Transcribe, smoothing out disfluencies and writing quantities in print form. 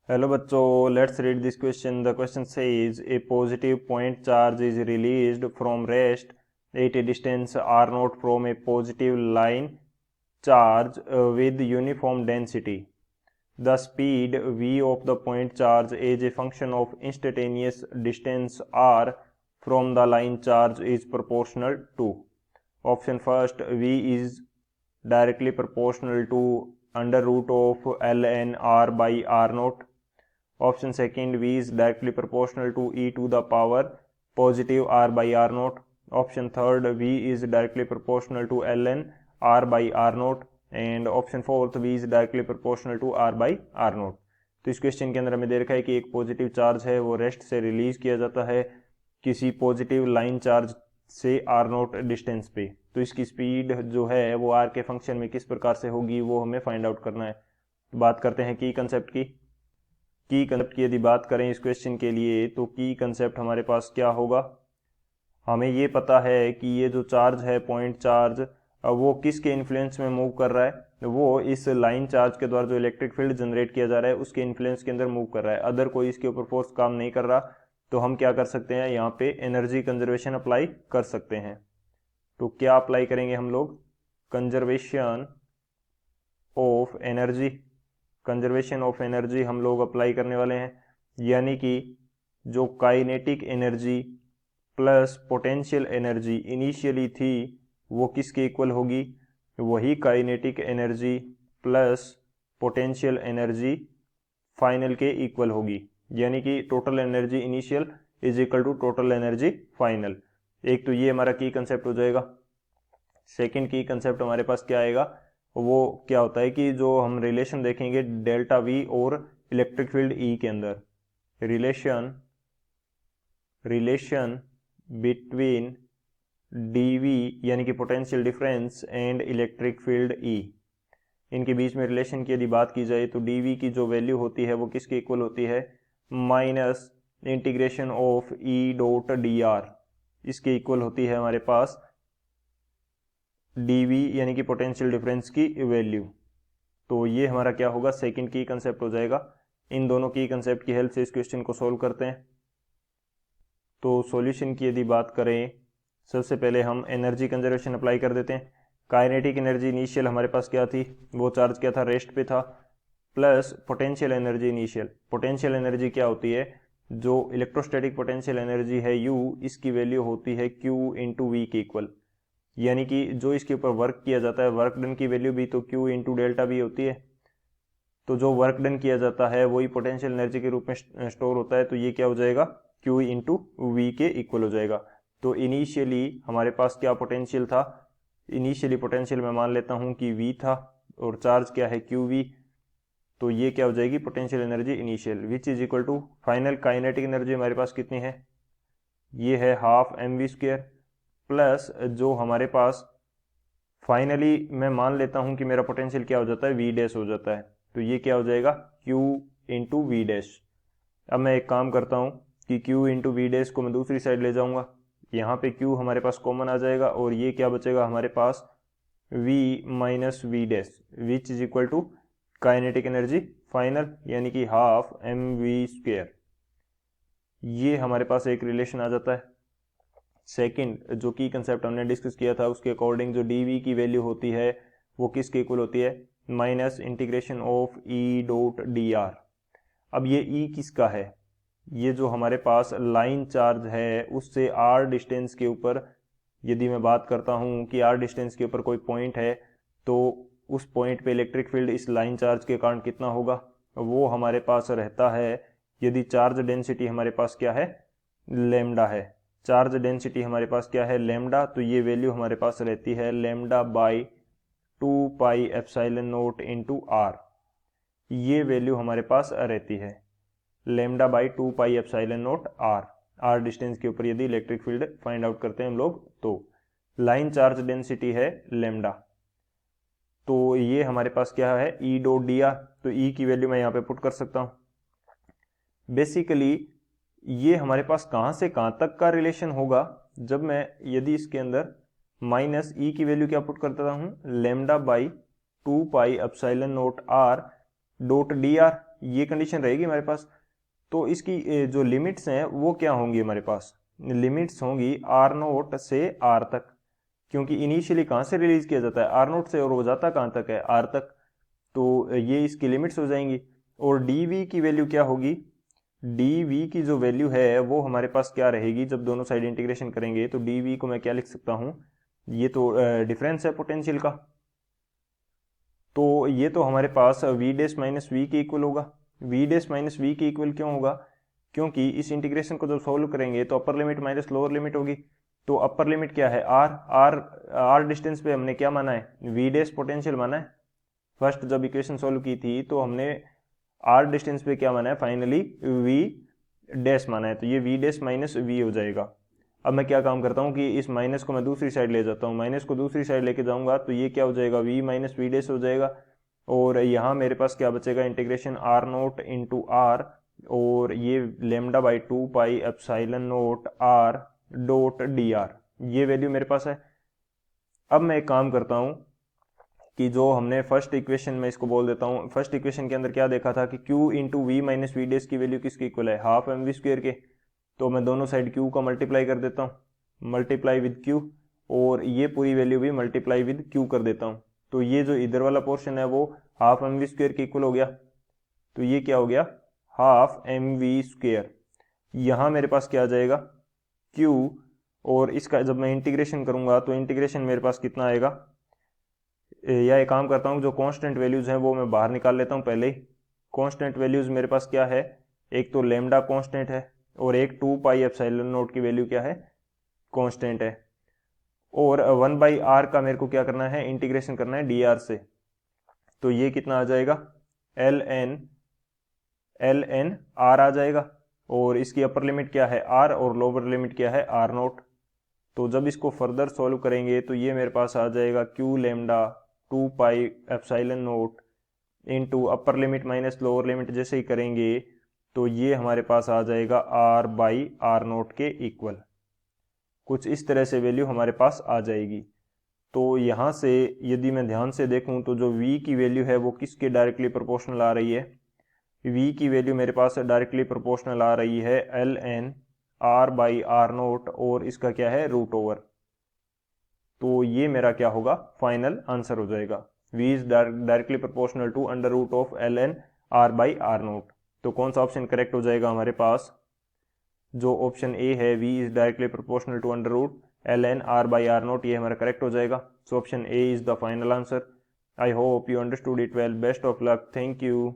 Hello बच्चों, let's read this question. The question says a positive point charge is released from rest at a distance R naught from a positive line charge with uniform density. The speed v of the point charge as a function of instantaneous distance r from the line charge is proportional to. Option first, v is directly proportional to under root of ln r by r naught. Option second, v is directly proportional to e to the power positive r by r naught. Option third, v is directly proportional to ln r by r naught. And option fourth, v is directly proportional to r by r naught. तो इस question के अंदर हमें दे रखा है कि एक positive charge है वो रेस्ट से रिलीज किया जाता है किसी पॉजिटिव लाइन चार्ज से r नोट डिस्टेंस पे. तो इसकी स्पीड जो है वो r के फंक्शन में किस प्रकार से होगी वो हमें फाइंड आउट करना है. तो बात करते हैं की कंसेप्ट की यदि बात करें इस क्वेश्चन के लिए तो की कंसेप्ट हमारे पास क्या होगा. हमें ये पता है कि ये जो चार्ज है पॉइंट चार्ज वो किसके इन्फ्लुएंस में मूव कर रहा है. वो इस लाइन चार्ज के द्वारा जो इलेक्ट्रिक फील्ड जनरेट किया जा रहा है उसके इन्फ्लुएंस के अंदर मूव कर रहा है. अदर कोई इसके ऊपर फोर्स काम नहीं कर रहा. तो हम क्या कर सकते हैं, यहाँ पे एनर्जी कंजर्वेशन अप्लाई कर सकते हैं. तो क्या अप्लाई करेंगे हम लोग, कंजर्वेशन ऑफ एनर्जी हम लोग अप्लाई करने वाले हैं. यानी कि जो kinetic energy plus potential energy initially थी वो किसके इक्वल होगी, वही kinetic energy plus potential energy final के इक्वल होगी. यानी कि total energy initial is equal to total energy final. एक तो ये हमारा की कंसेप्ट हो जाएगा. सेकंड की कंसेप्ट हमारे पास क्या आएगा, वो क्या होता है कि जो हम रिलेशन देखेंगे डेल्टा वी और इलेक्ट्रिक फील्ड ई के अंदर, रिलेशन बिटवीन dV यानी कि potential difference and electric field E, इनके बीच में रिलेशन की यदि बात की जाए तो dV की जो वैल्यू होती है वो किसके इक्वल होती है, minus integration of E dot dr. इसके इक्वल होती है हमारे पास dV यानी कि पोटेंशियल डिफरेंस की वैल्यू. तो ये हमारा क्या होगा, सेकंड की कंसेप्ट हो जाएगा. इन दोनों की कंसेप्ट की हेल्प से इस क्वेश्चन को सोल्व करते हैं. तो सॉल्यूशन की यदि बात करें, सबसे पहले हम एनर्जी कंजर्वेशन अप्लाई कर देते हैं. काइनेटिक एनर्जी इनिशियल हमारे पास क्या थी, वो चार्ज क्या था, रेस्ट पे था, plus potential energy initial. Potential energy क्या होती है, जो इलेक्ट्रोस्टैटिक पोटेंशियल एनर्जी है U, इसकी वैल्यू होती है Q इंटू वी के इक्वल. यानी कि जो इसके ऊपर वर्क किया जाता है, वर्क डन की वैल्यू भी तो Q इंटू डेल्टा वी होती है. तो जो वर्क डन किया जाता है वही पोटेंशियल एनर्जी के रूप में स्टोर होता है. तो ये क्या हो जाएगा, Q इंटू वी के इक्वल हो जाएगा. तो इनिशियली हमारे पास क्या पोटेंशियल था, इनिशियली पोटेंशियल मैं मान लेता हूं कि V था और चार्ज क्या है QV. तो ये क्या हो जाएगी, potential energy initial which is equal to final kinetic energy हमारे पास कितनी है, ये है हाफ mv², प्लस जो हमारे पास फाइनली मैं मान लेता हूं कि मेरा पोटेंशियल क्या हो जाता है, V डैश हो जाता है. तो ये क्या हो जाएगा, Q इंटू वी डैश. अब मैं एक काम करता हूं कि Q इंटू वी डैश को मैं दूसरी साइड ले जाऊंगा. यहाँ पे Q हमारे पास कॉमन आ जाएगा और ये क्या बचेगा हमारे पास, V minus V dash which is equal to kinetic energy final यानी कि हाफ mv². ये हमारे पास एक रिलेशन आ जाता है. सेकंड जो की कंसेप्ट हमने डिस्कस किया था उसके अकॉर्डिंग जो dV की वैल्यू होती है वो किसके इक्वल होती है, minus integration of E dot dr. अब ये E किसका है, ये जो हमारे पास लाइन चार्ज है उससे r डिस्टेंस के ऊपर यदि मैं बात करता हूं कि r डिस्टेंस के ऊपर कोई पॉइंट है तो उस पॉइंट पे इलेक्ट्रिक फील्ड इस लाइन चार्ज के कारण कितना होगा, वो हमारे पास रहता है, यदि चार्ज डेंसिटी हमारे पास क्या है, लेमडा है. चार्ज डेंसिटी हमारे पास क्या है, लेमडा. तो ये वैल्यू हमारे पास रहती है lambda by 2 epsilon not into r. ये वैल्यू हमारे पास रहती है lambda by 2 epsilon not r distance के ऊपर यदि इलेक्ट्रिक फील्ड फाइंड आउट करते हैं हम लोग. तो लाइन चार्ज डेंसिटी है लेमडा. तो ये हमारे पास क्या है, E डॉट dr. तो E की वैल्यू मैं यहाँ पे पुट कर सकता हूँ. बेसिकली ये हमारे पास कहाँ से कहाँ तक का रिलेशन होगा, जब मैं यदि इसके अंदर माइनस E की वैल्यू क्या पुट करता हूँ, lambda by 2 epsilon not r dot dr. ये कंडीशन रहेगी हमारे पास। तो इसकी जो लिमिट्स हैं वो क्या होंगी हमारे पास, लिमिट्स होंगी आर नोट से आर तक, क्योंकि इनिशियली कहाँ से रिलीज किया जाता है, आर नोट से, और वो जाता कहाँ तक है, आर तक। तो ये इसकी लिमिट्स हो जाएंगी। और डी वी की वैल्यू क्या होगी, डी वी की जो वैल्यू है वो हमारे पास क्या रहेगी, जब दोनों साइड इंटीग्रेशन करेंगे तो डी वी को मैं क्या लिख सकता हूँ, ये तो डिफरेंस है पोटेंशियल का, तो ये तो हमारे पास वी डैश माइनस वी के इक्वल होगा। वी डैश माइनस वी के इक्वल क्यों होगा, क्योंकि इस इंटीग्रेशन को जब सोल्व करेंगे तो upper limit minus lower limit होगी। तो अपर लिमिट क्या है, आर आर आर डिस्टेंस पे हमने क्या माना है, वी डैश पोटेंशियल माना है। फर्स्ट जब इक्वेशन सोल्व की थी तो हमने आर डिस्टेंस पे क्या माना है, फाइनली वी डैश माना है, तो ये वी डैश माइनस वी हो जाएगा। अब मैं क्या काम करता हूँ कि इस माइनस को मैं दूसरी साइड ले जाता हूँ, माइनस को दूसरी साइड लेके जाऊंगा तो ये क्या हो जाएगा, वी माइनस वी डैश हो जाएगा। और यहाँ मेरे पास क्या बचेगा, integration R naught into R, और ये lambda by 2 pi epsilon naught R dot D R, ये वैल्यू मेरे पास है। अब मैं एक काम करता हूँ कि जो हमने फर्स्ट इक्वेशन में इसको बोल देता हूँ, फर्स्ट इक्वेशन के अंदर क्या देखा था कि q into V minus V dash की वैल्यू किसके इक्वल है, हाफ एम वी स्क्वेयर के। तो मैं दोनों साइड q का मल्टीप्लाई कर देता हूँ, मल्टीप्लाई विद q, और ये पूरी वैल्यू भी मल्टीप्लाई विद q कर देता हूँ। तो ये जो इधर वाला पोर्शन है वो हाफ एम वी स्क्वेयर के इक्वल हो गया, तो ये क्या हो गया, हाफ एम वी स्क्वेयर। यहाँ मेरे पास क्या आ जाएगा, q, और इसका जब मैं इंटीग्रेशन करूंगा तो इंटीग्रेशन मेरे पास कितना आएगा, या एक काम करता हूँ जो कांस्टेंट वैल्यूज हैं वो मैं बाहर निकाल लेता हूँ पहले ही। कांस्टेंट वैल्यूज मेरे पास क्या है, एक तो लेमडा कांस्टेंट है, और एक 2 पाई एप्सिलॉन नोट की वैल्यू क्या है, कांस्टेंट है। और 1 बाई आर का मेरे को क्या करना है, इंटीग्रेशन करना है डी आर से। तो ये कितना आ जाएगा, एल एन आर आ जाएगा, और इसकी अपर लिमिट क्या है आर, और लोअर लिमिट क्या है आर नोट। तो जब इसको फर्दर सॉल्व करेंगे तो ये मेरे पास आ जाएगा Q lambda 2 pi epsilon note into upper limit minus lower limit, जैसे ही करेंगे तो ये हमारे पास आ जाएगा आर बाई आर नोट के इक्वल। कुछ इस तरह से वैल्यू हमारे पास आ जाएगी। तो यहाँ से यदि मैं ध्यान से देखूँ तो जो v की वैल्यू है वो किसके डायरेक्टली प्रोपोर्शनल आ रही है, v की वैल्यू मेरे पास डायरेक्टली प्रोपोर्शनल आ रही है L N R by R naught, और इसका क्या है रूट ओवर। तो ये मेरा क्या होगा, फाइनल आंसर हो जाएगा, v is directly proportional to under root of L N R by R naught. तो कौन सा ऑप्शन करेक्ट हो जाएगा हमारे पास, जो ऑप्शन ए है v is directly proportional to under root L N R by R naught, ये हमारा करेक्ट हो जाएगा। So option A is the final answer. I hope you understood it well, best of luck, thank you.